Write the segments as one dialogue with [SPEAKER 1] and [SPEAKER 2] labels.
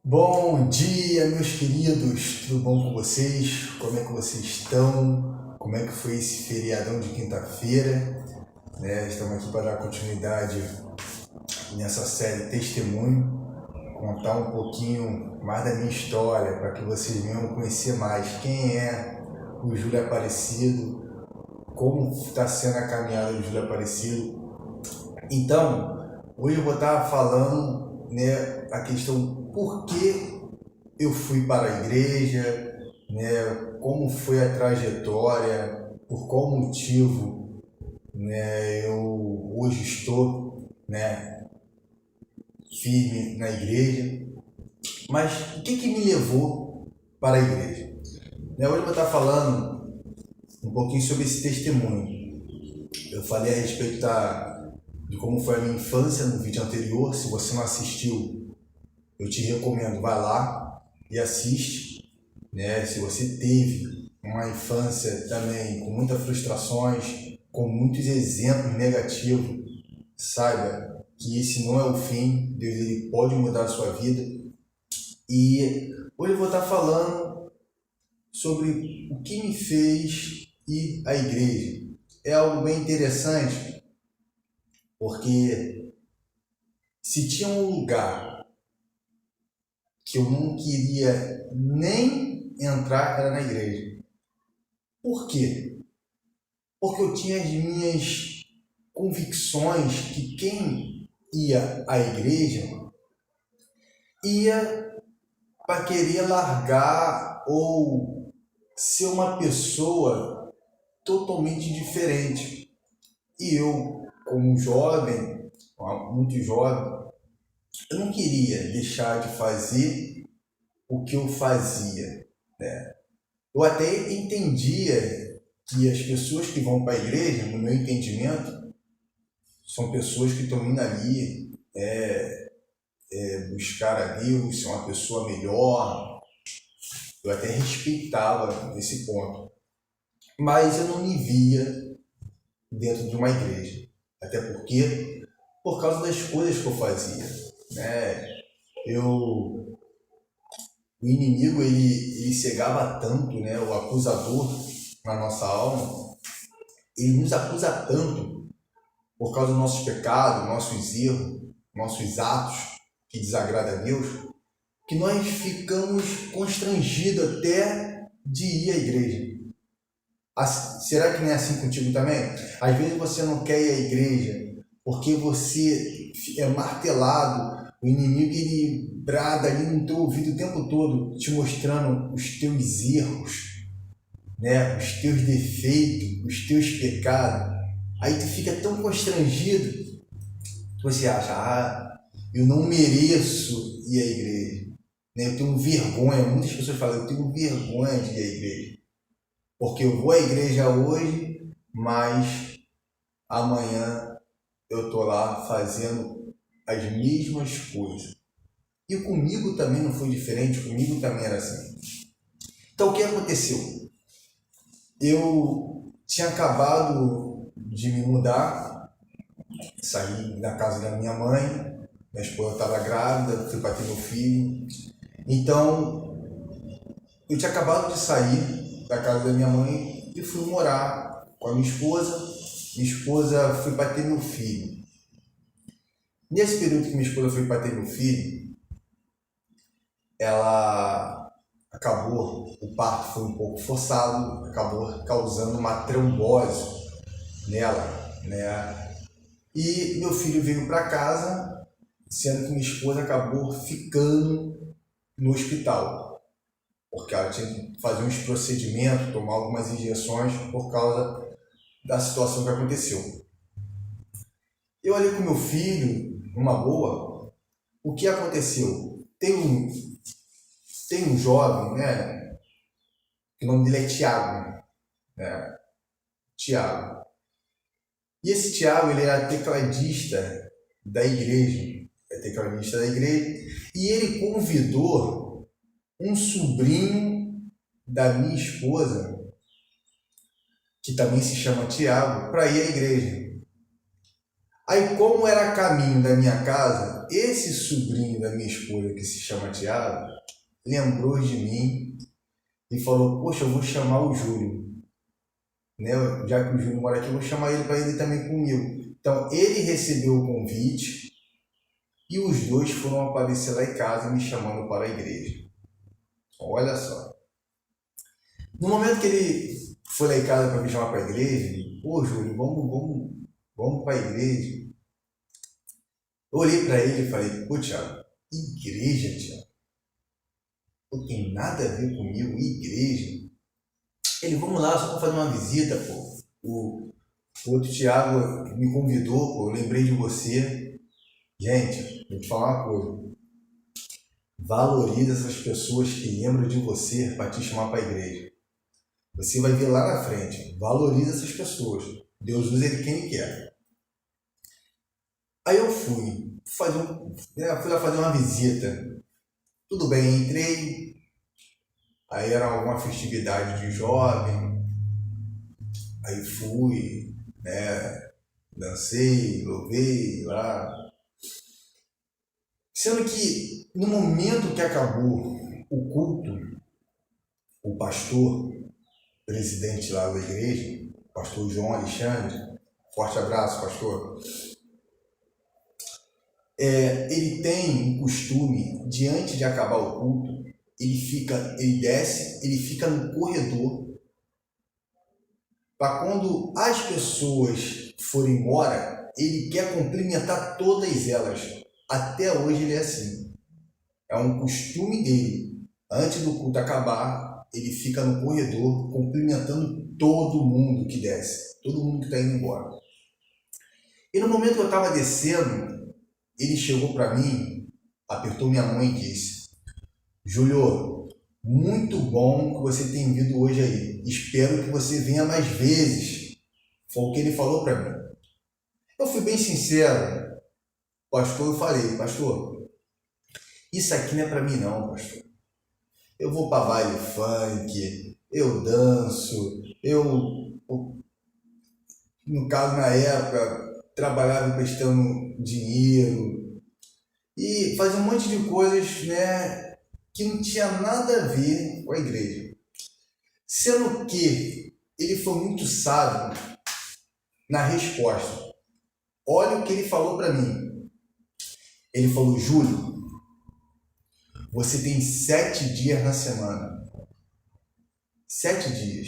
[SPEAKER 1] Bom dia, meus queridos, tudo bom com vocês? Como é que vocês estão? Como é que foi esse feriadão de quinta-feira? Estamos aqui para dar continuidade nessa série Testemunho, contar um pouquinho mais da minha história, para que vocês venham conhecer mais quem é o Júlio Aparecido, como está sendo a caminhada do Júlio Aparecido. Então, hoje eu vou estar falando, a questão por que eu fui para a igreja, como foi a trajetória, por qual motivo, eu hoje estou, firme na igreja. Mas o que me levou para a igreja? Hoje eu vou estar falando um pouquinho sobre esse testemunho. Eu falei a respeito de como foi a minha infância no vídeo anterior. Se você não assistiu, eu te recomendo, vai lá e assiste. Se você teve uma infância também com muitas frustrações, com muitos exemplos negativos, saiba que esse não é o fim. Deus ele pode mudar a sua vida. E hoje eu vou estar falando sobre o que me fez ir à igreja. É algo bem interessante, porque se tinha um lugar que eu não queria nem entrar, era na igreja. Por quê? Porque eu tinha as minhas convicções que quem ia à igreja ia para querer largar ou ser uma pessoa totalmente diferente. E eu, como jovem, muito jovem, eu não queria deixar de fazer o que eu fazia. Eu até entendia que as pessoas que vão para a igreja, no meu entendimento, são pessoas que estão indo ali buscar a Deus, ser uma pessoa melhor. Eu até respeitava esse ponto. Mas eu não me via dentro de uma igreja. Até porque, por causa das coisas que eu fazia. O inimigo, ele cegava tanto, o acusador na nossa alma, ele nos acusa tanto por causa dos nossos pecados, nossos erros, nossos atos que desagradam a Deus, que nós ficamos constrangidos até de ir à igreja. Será que não é assim contigo também? Às vezes você não quer ir à igreja porque você é martelado, o inimigo ele brada ali no teu ouvido o tempo todo, te mostrando os teus erros, os teus defeitos, os teus pecados. Aí tu fica tão constrangido que você acha, eu não mereço ir à igreja. Eu tenho vergonha, muitas pessoas falam, eu tenho vergonha de ir à igreja. Porque eu vou à igreja hoje, mas amanhã eu estou lá fazendo as mesmas coisas. E comigo também não foi diferente, comigo também era assim. Então o que aconteceu? Eu tinha acabado de me mudar, saí da casa da minha mãe, minha esposa estava grávida, fui para ter meu filho. Então eu tinha acabado de sair da casa da minha mãe e fui morar com a minha esposa. Minha esposa foi para ter meu filho. Nesse período que minha esposa foi para ter meu filho, ela acabou, o parto foi um pouco forçado, acabou causando uma trombose nela, E meu filho veio para casa, sendo que minha esposa acabou ficando no hospital, porque ela tinha que fazer uns procedimentos, tomar algumas injeções por causa da situação que aconteceu. Eu ali com meu filho, numa boa, o que aconteceu? Tem um jovem, que o nome dele é Tiago, Tiago. E esse Tiago, ele era tecladista da igreja, e ele convidou um sobrinho da minha esposa, que também se chama Tiago, para ir à igreja. Aí, como era caminho da minha casa, esse sobrinho da minha esposa, que se chama Tiago, lembrou de mim e falou, poxa, eu vou chamar o Júlio, né? Já que o Júlio mora aqui, eu vou chamar ele para ele também comigo. Então, ele recebeu o convite e os dois foram aparecer lá em casa me chamando para a igreja. Olha só. No momento que ele foi lá em casa para me chamar para a igreja, pô, Júlio, vamos para a igreja. Eu olhei para ele e falei, pô, Thiago, igreja, Thiago? Não tem nada a ver comigo, igreja. Ele, vamos lá, só para fazer uma visita, pô. O outro Thiago me convidou, pô, eu lembrei de você. Gente, vou te falar uma coisa. Valoriza essas pessoas que lembram de você para te chamar para a igreja. Você vai ver lá na frente. Valoriza essas pessoas. Deus usa ele quem ele quer. Aí eu fui lá fazer uma visita. Tudo bem, entrei. Aí era alguma festividade de jovem. Aí fui, né? Dancei, louvei lá. Sendo que no momento que acabou o culto, o pastor, presidente lá da igreja, o pastor João Alexandre, forte abraço, pastor. Ele tem um costume, diante de acabar o culto, ele desce, ele fica no corredor, para quando as pessoas forem embora, ele quer cumprimentar todas elas. Até hoje ele é assim. É um costume dele. Antes do culto acabar, ele fica no corredor cumprimentando todo mundo que desce, todo mundo que está indo embora. E no momento que eu estava descendo, ele chegou para mim, apertou minha mão e disse, Júlio, muito bom que você tenha vindo hoje aí. Espero que você venha mais vezes. Foi o que ele falou para mim. Eu fui bem sincero. Pastor, eu falei, pastor, isso aqui não é para mim não, pastor. Eu vou para baile funk, eu danço, no caso, na época, trabalhava emprestando dinheiro e fazia um monte de coisas, né, que não tinha nada a ver com a igreja. Sendo que ele foi muito sábio na resposta. Olha o que ele falou para mim. Ele falou, Júlio, você tem 7 dias na semana. 7 dias.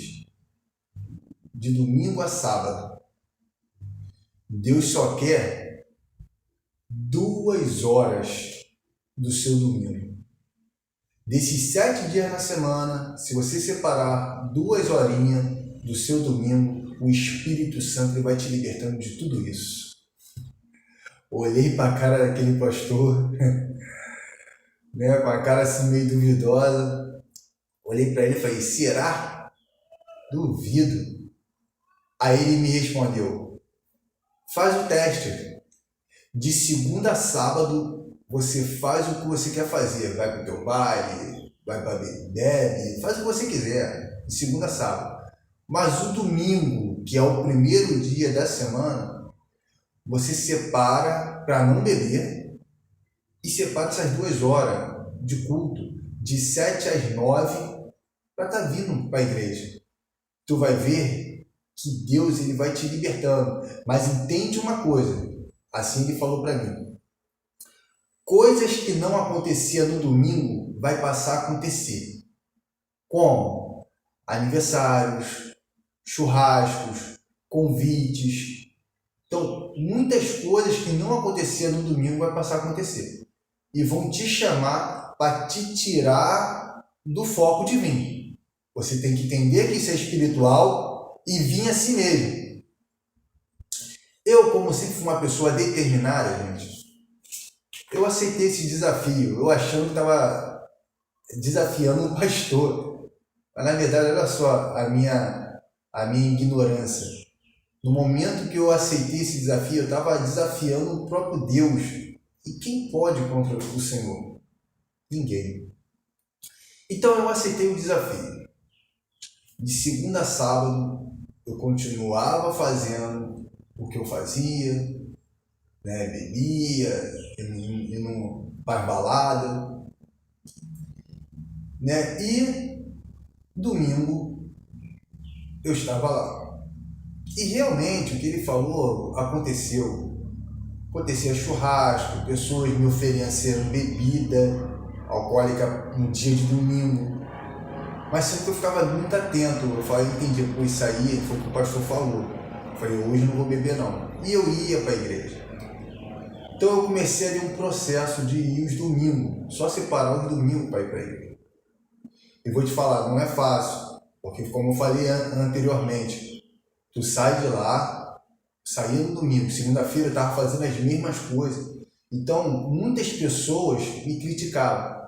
[SPEAKER 1] De domingo a sábado. Deus só quer 2 horas do seu domingo. Desses 7 dias na semana, se você separar 2 horinhas do seu domingo, o Espírito Santo vai te libertando de tudo isso. Olhei para a cara daquele pastor, né, com a cara assim meio duvidosa. Olhei para ele e falei, será? Duvido. Aí ele me respondeu, faz o teste. De segunda a sábado, você faz o que você quer fazer. Vai para o teu baile, vai para bebe, faz o que você quiser, de segunda a sábado. Mas o domingo, que é o primeiro dia da semana, você separa para não beber e separa essas 2 horas de culto, de 7 às 9, para estar vindo para a igreja. Tu vai ver que Deus ele vai te libertando. Mas entende uma coisa, assim ele falou para mim. Coisas que não aconteciam no domingo vai passar a acontecer. Como? Aniversários, churrascos, convites. Então, muitas coisas que não aconteciam no domingo vai passar a acontecer. E vão te chamar para te tirar do foco de vir. Você tem que entender que isso é espiritual e vir assim mesmo. Eu, como sempre fui uma pessoa determinada, gente, eu aceitei esse desafio. Eu achando que estava desafiando um pastor. Mas, na verdade, olha só a minha ignorância. No momento que eu aceitei esse desafio, eu estava desafiando o próprio Deus. E quem pode contra o Senhor? Ninguém. Então eu aceitei o desafio. De segunda a sábado, eu continuava fazendo o que eu fazia, né? Bebia, indo para balada, né? E domingo eu estava lá. E realmente o que ele falou aconteceu. Acontecia churrasco, pessoas me oferecendo bebida alcoólica no dia de domingo. Mas sempre eu ficava muito atento. Eu falei, entendi, pô, isso aí foi o que o pastor falou. Eu falei, hoje eu não vou beber não. E eu ia para a igreja. Então eu comecei a ter um processo de ir os domingos, só separar os domingos para ir para a igreja. E vou te falar, não é fácil, porque como eu falei anteriormente, tu sai de lá, saía no domingo, segunda-feira eu estava fazendo as mesmas coisas. Então, muitas pessoas me criticavam.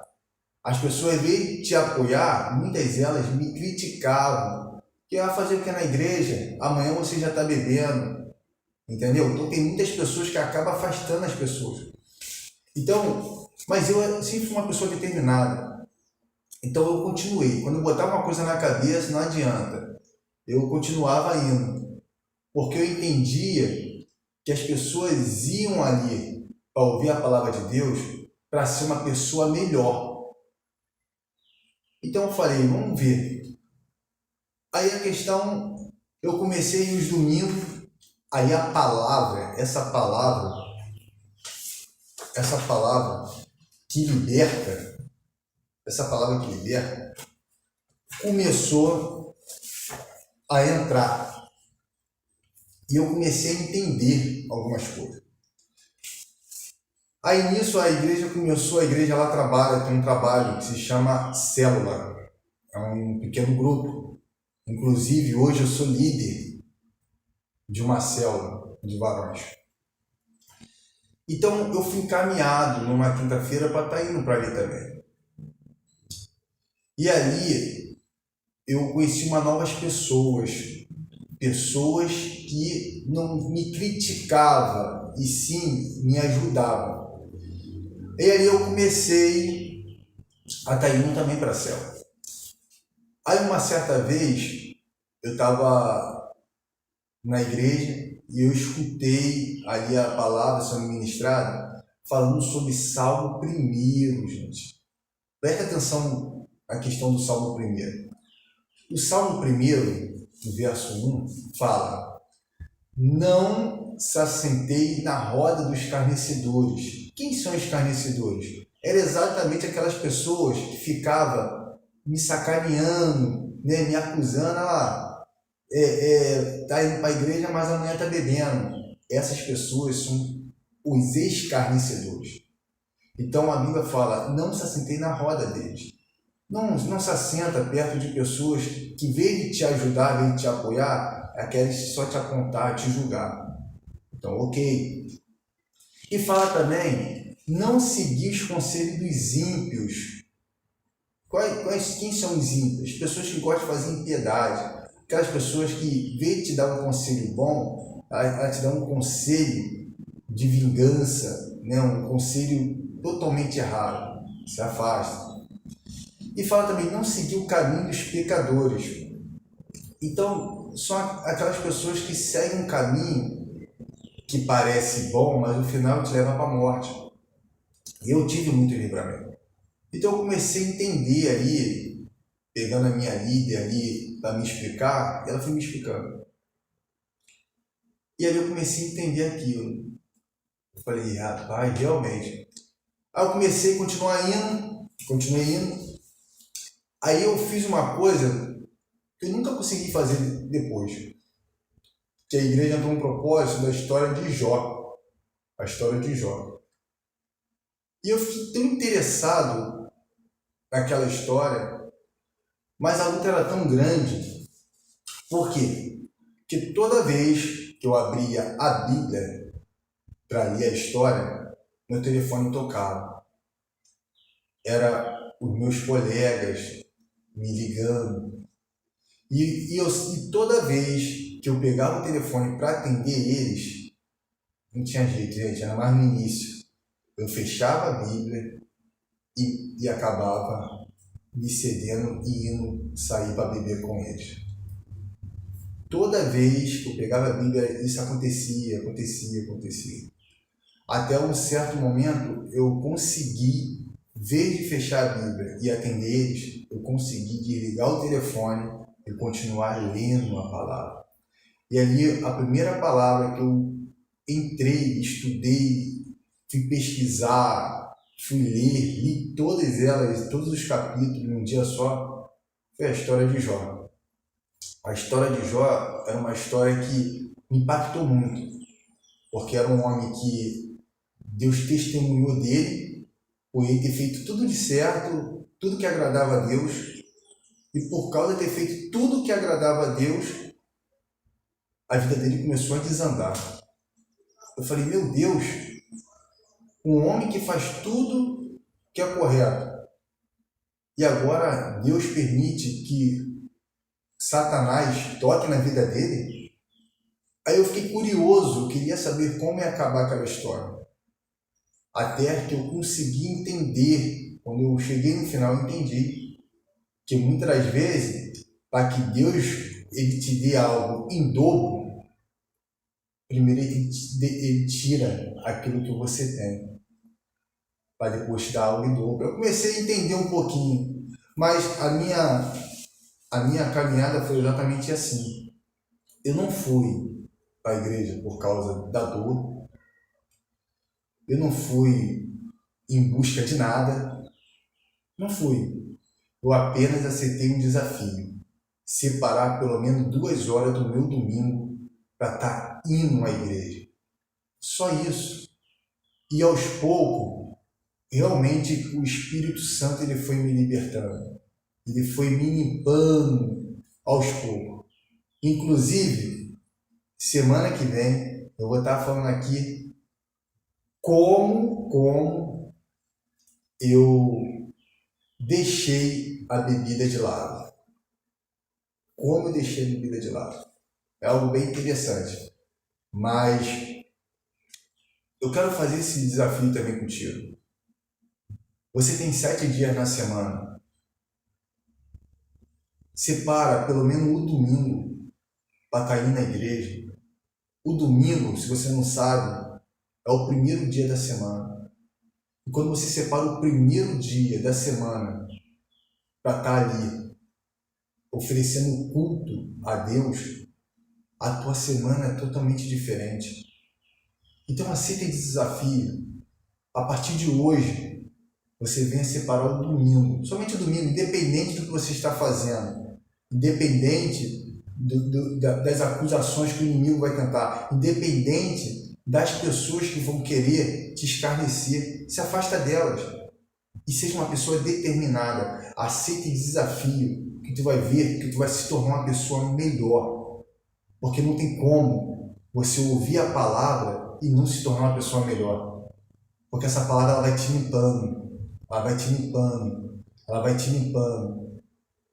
[SPEAKER 1] As pessoas veio te apoiar, muitas delas me criticavam. Que vai fazer o que na igreja? Amanhã você já está bebendo. Entendeu? Então tem muitas pessoas que acabam afastando as pessoas. Então, mas eu sempre fui uma pessoa determinada. Então eu continuei. Quando eu botava uma coisa na cabeça, não adianta. Eu continuava indo. Porque eu entendia que as pessoas iam ali para ouvir a palavra de Deus para ser uma pessoa melhor. Então eu falei, vamos ver. Aí a questão, eu comecei os domingos, aí a palavra, essa palavra que liberta, começou a entrar. E eu comecei a entender algumas coisas. Aí nisso a igreja lá trabalha, tem um trabalho que se chama Célula. É um pequeno grupo. Inclusive hoje eu sou líder de uma célula de varões. Então eu fui encaminhado numa quinta-feira para estar indo para ali também. E ali eu conheci uma novas pessoas que não me criticavam e sim me ajudavam. E aí eu comecei a estar indo também para a célula. Aí uma certa vez eu estava na igreja e eu escutei ali a palavra sendo ministrada falando sobre Salmo 1, gente. Presta atenção na questão do Salmo 1. O Salmo 1, no verso 1, fala: não se assentei na roda dos escarnecedores. Quem são os escarnecedores? Eram exatamente aquelas pessoas que ficavam me sacaneando, né, me acusando, tá indo para a igreja, mas amanhã tá bebendo. Essas pessoas são os escarnecedores. Então a Bíblia fala, não se assentei na roda deles. Não se assenta perto de pessoas que, em vez de te ajudar, em vez de te apoiar, querem só te apontar, te julgar. Então, ok. E fala também, não seguir os conselhos dos ímpios. Quem são os ímpios? As pessoas que gostam de fazer impiedade. Aquelas pessoas que, em vez de te dar um conselho bom, ela te dá um conselho de vingança, né? Um conselho totalmente errado. Se afasta. E fala também, não seguir o caminho dos pecadores. Então, são aquelas pessoas que seguem um caminho que parece bom, mas no final te leva para a morte. E eu tive muito livramento. Então eu comecei a entender ali, pegando a minha líder ali para me explicar, ela foi me explicando. E ali eu comecei a entender aquilo. Eu falei, rapaz, realmente. Aí eu comecei a continuei indo. Aí eu fiz uma coisa que eu nunca consegui fazer depois. Que a igreja entrou um propósito da história de Jó. A história de Jó. E eu fiquei tão interessado naquela história, mas a luta era tão grande. Por quê? Porque toda vez que eu abria a Bíblia para ler a história, meu telefone tocava. Era os meus colegas me ligando. E toda vez que eu pegava o telefone para atender eles, não tinha jeito, gente, era mais no início. Eu fechava a Bíblia e acabava me cedendo e indo sair para beber com eles. Toda vez que eu pegava a Bíblia, isso acontecia. até um certo momento eu consegui, em vez de fechar a Bíblia e atender eles, eu consegui desligar o telefone e continuar lendo a palavra. E ali a primeira palavra que eu entrei, estudei, fui pesquisar, fui ler, li todas elas, todos os capítulos num dia só, foi a história de Jó. A história de Jó era uma história que me impactou muito, porque era um homem que Deus testemunhou dele, por ele ter feito tudo de certo, tudo que agradava a Deus, e por causa de ter feito tudo que agradava a Deus, a vida dele começou a desandar. Eu falei, meu Deus, um homem que faz tudo que é correto, e agora Deus permite que Satanás toque na vida dele? Aí eu fiquei curioso, eu queria saber como ia acabar aquela história. Até que eu consegui entender, quando eu cheguei no final, eu entendi que muitas das vezes, para que Deus ele te dê algo em dobro, primeiro ele tira aquilo que você tem, para depois te dar algo em dobro. Eu comecei a entender um pouquinho, mas a minha caminhada foi exatamente assim. Eu não fui para a igreja por causa da dor, eu não fui em busca de nada, não fui. Eu apenas aceitei um desafio, separar pelo menos 2 horas do meu domingo para estar indo à igreja. Só isso. E aos poucos, realmente o Espírito Santo ele foi me libertando. Ele foi me limpando aos poucos. Inclusive, semana que vem, eu vou estar falando aqui como eu deixei a bebida de lado. Como eu deixei a bebida de lado. É algo bem interessante. Mas eu quero fazer esse desafio também contigo. Você tem 7 dias na semana. Separa pelo menos o domingo para estar indo na igreja. O domingo, se você não sabe, é o primeiro dia da semana. E quando você separa o primeiro dia da semana para estar ali, oferecendo culto a Deus, a tua semana é totalmente diferente. Então aceita esse desafio. A partir de hoje, você venha separar o domingo, somente o domingo, independente do que você está fazendo, independente das acusações que o inimigo vai tentar, independente das pessoas que vão querer te escarnecer, se afasta delas e seja uma pessoa determinada. Aceite o desafio, que tu vai ver que tu vai se tornar uma pessoa melhor, porque não tem como você ouvir a palavra e não se tornar uma pessoa melhor, porque essa palavra ela vai te limpando, ela vai te limpando, ela vai te limpando,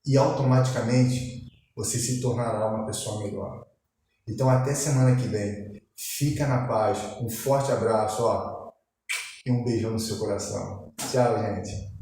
[SPEAKER 1] e automaticamente você se tornará uma pessoa melhor. Então até semana que vem, fica na paz, um forte abraço, e um beijão no seu coração. Tchau, gente.